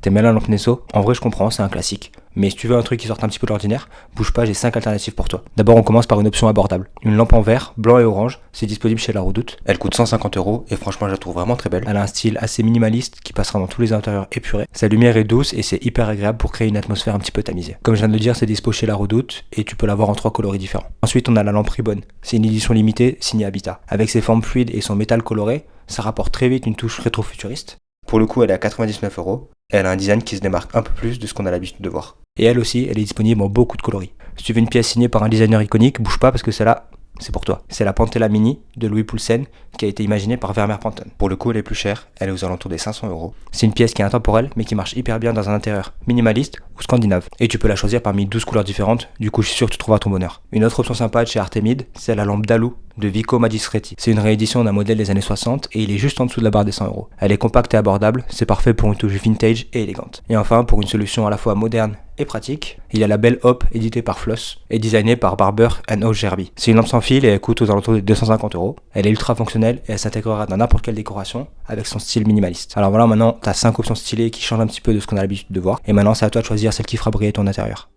T'aimes bien la lampe Nesso? En vrai, je comprends, c'est un classique. Mais si tu veux un truc qui sorte un petit peu de l'ordinaire, bouge pas, j'ai 5 alternatives pour toi. D'abord, on commence par une option abordable. Une lampe en verre, blanc et orange, c'est disponible chez La Redoute. Elle coûte 150 € et franchement, je la trouve vraiment très belle. Elle a un style assez minimaliste qui passera dans tous les intérieurs épurés. Sa lumière est douce et c'est hyper agréable pour créer une atmosphère un petit peu tamisée. Comme je viens de le dire, c'est dispo chez La Redoute et tu peux l'avoir en 3 coloris différents. Ensuite, on a la lampe Ribbon. C'est une édition limitée signée Habitat. Avec ses formes fluides et son métal coloré, ça rapporte très vite une touche rétro-futuriste. Pour le coup, elle est à 99 € et elle a un design qui se démarque un peu plus de ce qu'on a l'habitude de voir. Et elle aussi, elle est disponible en beaucoup de coloris. Si tu veux une pièce signée par un designer iconique, bouge pas parce que celle-là, c'est pour toi. C'est la Pantella Mini de Louis Poulsen qui a été imaginée par Vermeer Panton. Pour le coup, elle est plus chère, elle est aux alentours des 500 €. C'est une pièce qui est intemporelle mais qui marche hyper bien dans un intérieur minimaliste ou scandinave. Et tu peux la choisir parmi 12 couleurs différentes, du coup je suis sûr que tu trouveras ton bonheur. Une autre option sympa de chez Artemide, c'est la lampe Dalou de Vico Magistretti. C'est une réédition d'un modèle des années 60 et il est juste en dessous de la barre des 100 €. Elle est compacte et abordable, c'est parfait pour une touche vintage et élégante. Et enfin, pour une solution à la fois moderne et pratique, il y a la belle Hop éditée par Floss et designée par Barber & Gerby. C'est une lampe sans fil et elle coûte aux alentours de 250 €. Elle est ultra fonctionnelle et elle s'intégrera dans n'importe quelle décoration avec son style minimaliste. Alors voilà, maintenant t'as 5 options stylées qui changent un petit peu de ce qu'on a l'habitude de voir et maintenant c'est à toi de choisir celle qui fera briller ton intérieur.